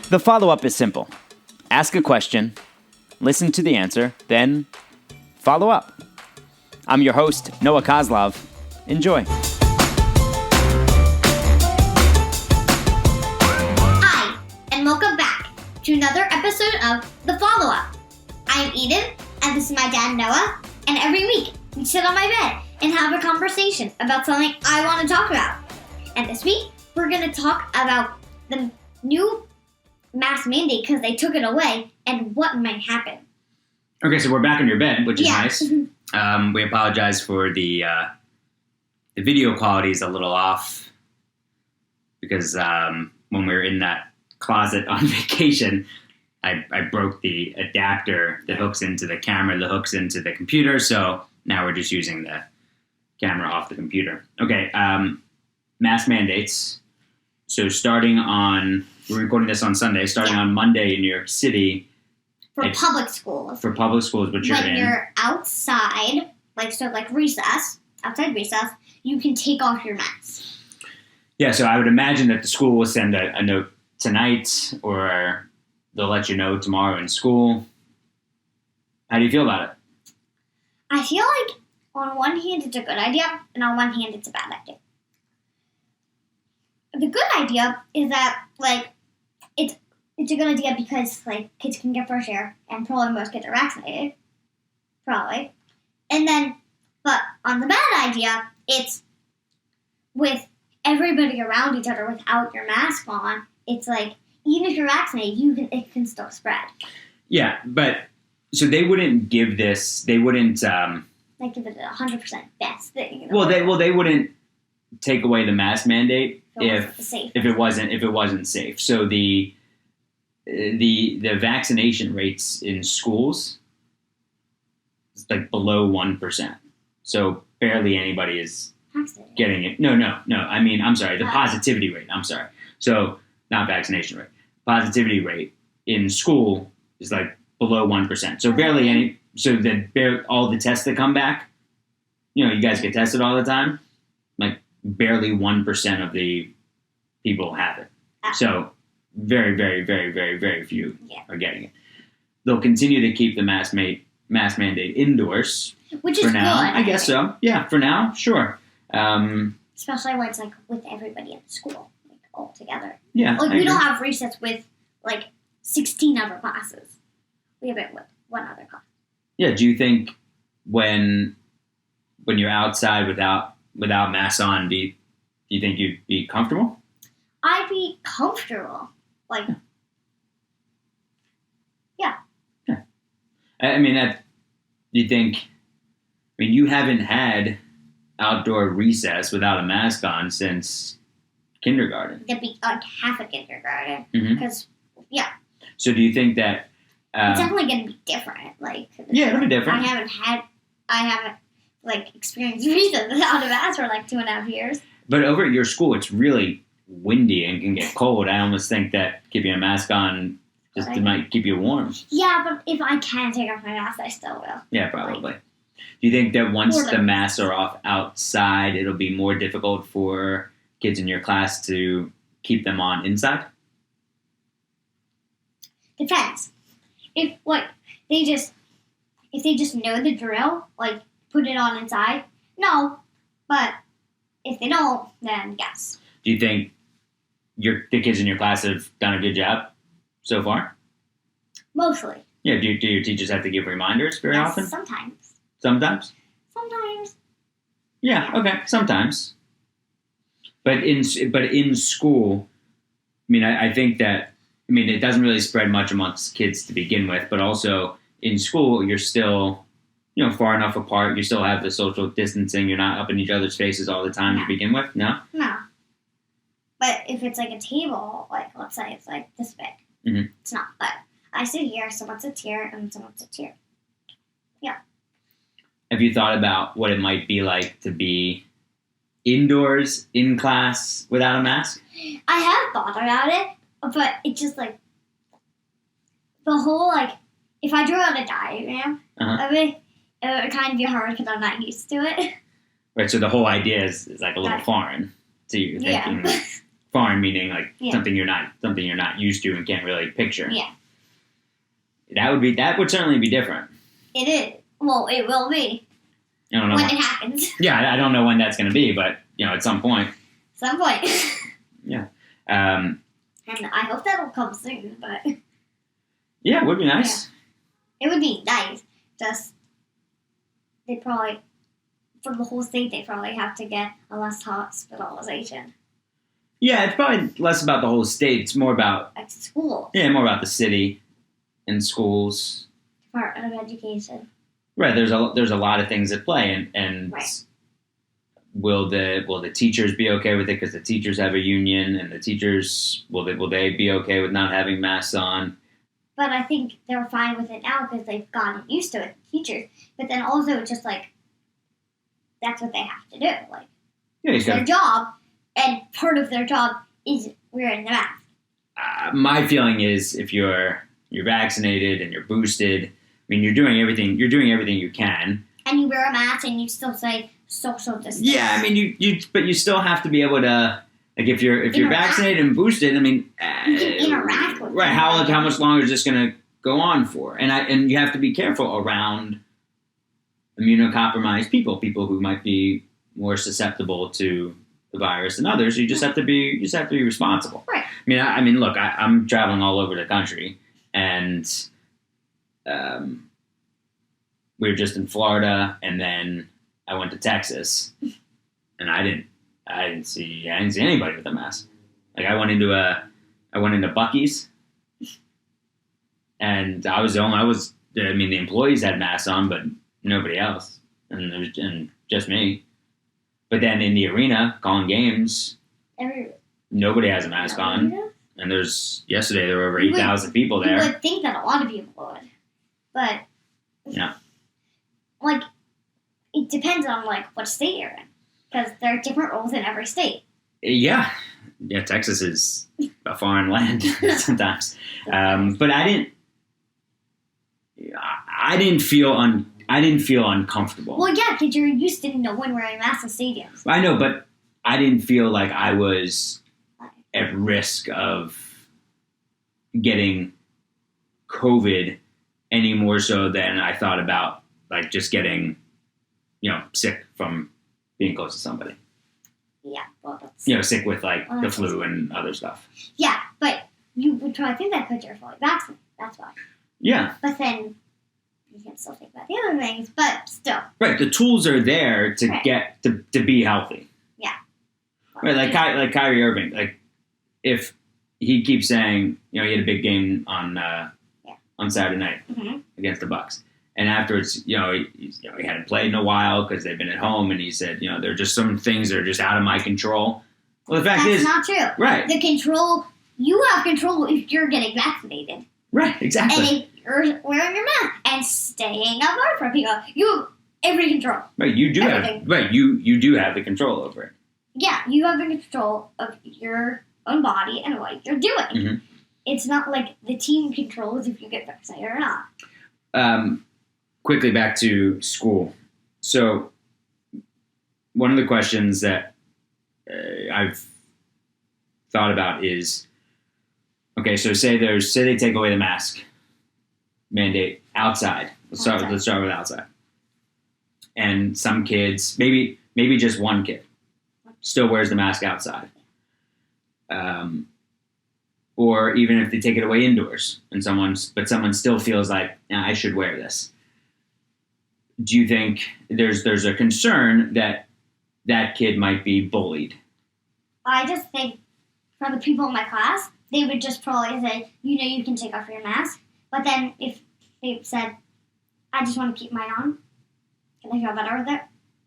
The follow-up is simple. Ask a question, listen to the answer, then follow up. I'm your host, Noah Kozlov. Enjoy. Hi, and welcome back to another episode of The Follow-Up. I am Eden, and this is my dad, Noah, and every week we sit on my bed and have a conversation about something I want to talk about. And this week, we're going to talk about the new mask mandate because they took it away and what might happen. Okay, so we're back in your bed, which is Yeah. nice. We apologize for the video quality is a little off because when we were in that closet on vacation, I broke the adapter that hooks into the camera, that hooks into the computer. So now we're just using the camera off the computer. Okay, mask mandates. So we're recording this on Sunday, starting on Monday in New York City. For public schools. For public schools, which you're in. When you're outside, recess, outside recess, you can take off your mask. Yeah, so I would imagine that the school will send a note tonight, or they'll let you know tomorrow in school. How do you feel about it? I feel like on one hand it's a good idea, and on one hand it's a bad idea. The good idea is that, it's a good idea because, kids can get fresh air, and probably most kids are vaccinated. Probably. And then, but on the bad idea, it's with everybody around each other without your mask on, it's even if you're vaccinated, it can still spread. Yeah, but, so they wouldn't give this, they wouldn't... give it a 100% best thing. They wouldn't take away the mask mandate if it wasn't safe. So the vaccination rates in schools is below 1%. So barely anybody is getting it. No. I mean, I'm sorry. The positivity rate. I'm sorry. So not vaccination rate. Positivity rate in school is below 1%. So barely any. So all the tests that come back, you guys get tested all the time. Barely 1% of the people have it. So very, very, very, very, very few are getting it. They'll continue to keep the mask mandate indoors. Which is for now. good. I guess so. Yeah, for now, sure. Especially when it's with everybody in school, all together. Yeah. We don't have recess with 16 other classes. We have it with one other class. Yeah. Do you think when you're outside without masks on, do you think you'd be comfortable? I'd be comfortable. Yeah. I mean, do you think? I mean, you haven't had outdoor recess without a mask on since kindergarten. It'd be half a kindergarten. Mm-hmm. Because, yeah. So do you think that... it's definitely going to be different. Yeah, it'll be different. I haven't experienced recess without a mask for 2.5 years. But over at your school, it's really windy and can get cold. I almost think that keeping a mask on might keep you warm. Yeah, but if I can take off my mask, I still will. Yeah, probably. Do you think that once the masks are off outside, it'll be more difficult for kids in your class to keep them on inside? Depends. If they just know the drill, put it on inside, no. But if they don't, then yes. Do you think the kids in your class have done a good job so far? Mostly. Yeah. Do your teachers have to give reminders very often? Sometimes. Sometimes? Sometimes. Yeah. Okay. Sometimes. But in school, I mean, I think that, it doesn't really spread much amongst kids to begin with, but also in school, you're still, far enough apart. You still have the social distancing. You're not up in each other's faces all the time to begin with. No? No. But if it's a table, let's say it's this big, mm-hmm. It's not. But I sit here, someone sits here, and someone sits here. Yeah. Have you thought about what it might be like to be indoors in class without a mask? I have thought about it, but it's just the whole if I drew out a diagram of it, it would kind of be hard because I'm not used to it. Right. So the whole idea is a little foreign to you. Thinking Foreign meaning like Yeah. something you're not used to and can't really picture. Yeah. That would certainly be different. It is. Well, it will be I don't know. when it happens. Yeah, I don't know when that's going to be, but at some point. Some point. Um, And I hope that'll come soon, but yeah, it would be nice. it would be nice. Just, they probably, for the whole state, they probably have to get a less hospitalization. Yeah, it's probably less about the whole state. It's more about Like school, more about the city and schools. Department of Education. Right. There's a lot of things at play, and Right. will the teachers be okay with it because the teachers have a union, and the teachers will they be okay with not having masks on? But I think they're fine with it now because they've gotten used to it, teachers. But then also, it's just like, that's what they have to do. Like, Yeah, it's their job, and part of their job is wearing the mask. My feeling is if you're vaccinated and you're boosted, I mean you're doing everything you can. And you wear a mask and you still say social distance. Yeah, I mean but you still have to be able to, like, if you're Interact. vaccinated and boosted, I mean You can interact with right. them. How much longer is this going to go on for? And you have to be careful around immunocompromised people who might be more susceptible to the virus than others. You just have to be responsible. Right. I mean, look, I'm traveling all over the country, and we were just in Florida, and then I went to Texas, and I didn't see anybody with a mask. Like I went into Buc-ee's, and the employees had masks on, but nobody else, and it was just me. But then in the arena calling games, nobody has a mask on, and yesterday there were over 8,000 people there. You would think that a lot of people would, but Yeah. like it depends on like what state you're in, because there are different rules in every state. Yeah, Texas is a foreign land sometimes, but I didn't feel uncomfortable. Well, yeah, because you're used to no one wearing masks in stadiums. I know, but I didn't feel like I was at risk of getting COVID any more so than I thought about like just getting, sick from being close to somebody. Yeah, well, that's Sick with like Well, the that's flu and other stuff. yeah, but you would probably think that because you're fully vaccinated. That's why. Yeah, But then you can still think about the other things. But still, right. The tools are there to Right. get to be healthy. Right, like Kyrie Irving. Like if he keeps saying, he had a big game on Saturday night Mhm. against the Bucks, and afterwards, he hadn't played in a while because they've been at home, and he said, there are just some things that are just out of my control. Well, the fact that's is, not true. right, You have control if you're getting vaccinated. right, exactly, And if you're wearing your mask and staying apart from people, you have every control. right. You do everything. have right. You do have the control over it. Yeah, you have the control of your own body and what you're doing. Mhm. It's not like the team controls if you get vaccinated or not. Quickly back to school. So, one of the questions that I've thought about is, okay, so say they take away the mask mandate outside. Let's start with outside. And some kids, maybe just one kid, still wears the mask outside. Or even if they take it away indoors, and someone still feels like, I should wear this. Do you think there's a concern that kid might be bullied? I just think for the people in my class, they would just probably say, you can take off your mask. But then if they said, I just want to keep mine on, can I feel better with it?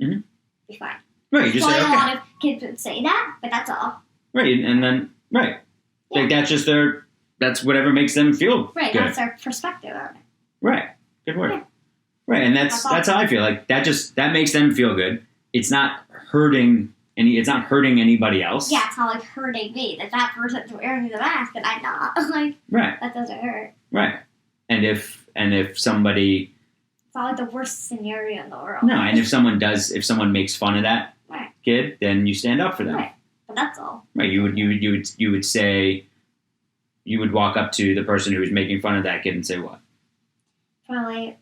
Mhm. Be fine. Right, you just Probably say, a okay. lot of kids would say that, but that's all. Right, and then, right. Yeah. Like that's whatever makes them feel Right, good. that's our perspective on it. Right, good word. Yeah. Right, and that's how I feel. Like that makes them feel good. It's not hurting anybody else. Yeah, it's not like hurting me that person's wearing the mask and I'm not. Like, Right, that doesn't hurt. right. And if somebody It's not like the worst scenario in the world. no, and if someone makes fun of that Right. kid, then you stand up for them. Right. But that's all. Right. Right. You would say, you would walk up to the person who was making fun of that kid and say what? Probably,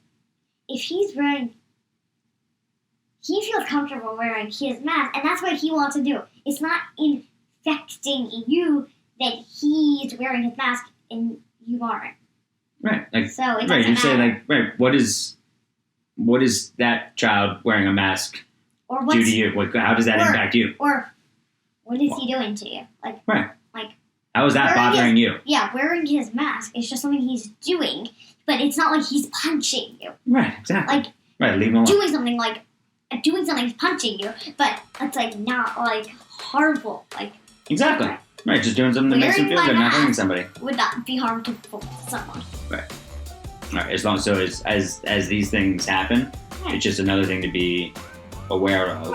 if he feels comfortable wearing his mask, and that's what he wants to do. It's not infecting you that he's wearing his mask and you aren't. Right. Like, so it doesn't right. You matter. say like, right. What is that child wearing a mask or do to you? How does that impact you? Or what is he doing to you? Like, right. Like, how is that bothering you? Yeah, wearing his mask is just something he's doing, but it's not like he's punching you. Right. Exactly. Like, right. Leave him alone. doing something's punching you, but it's like not like harmful. Like, exactly. Right. Just doing something that makes him feel good, not hurting somebody. Would not be harmful to someone. Right. All right. As these things happen, it's just another thing to be aware of,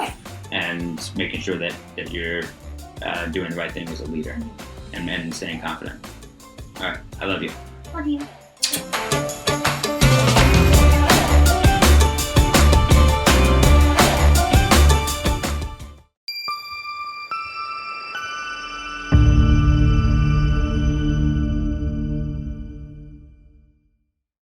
and making sure that you're doing the right thing as a leader, and staying confident. All right. I love you. Love you.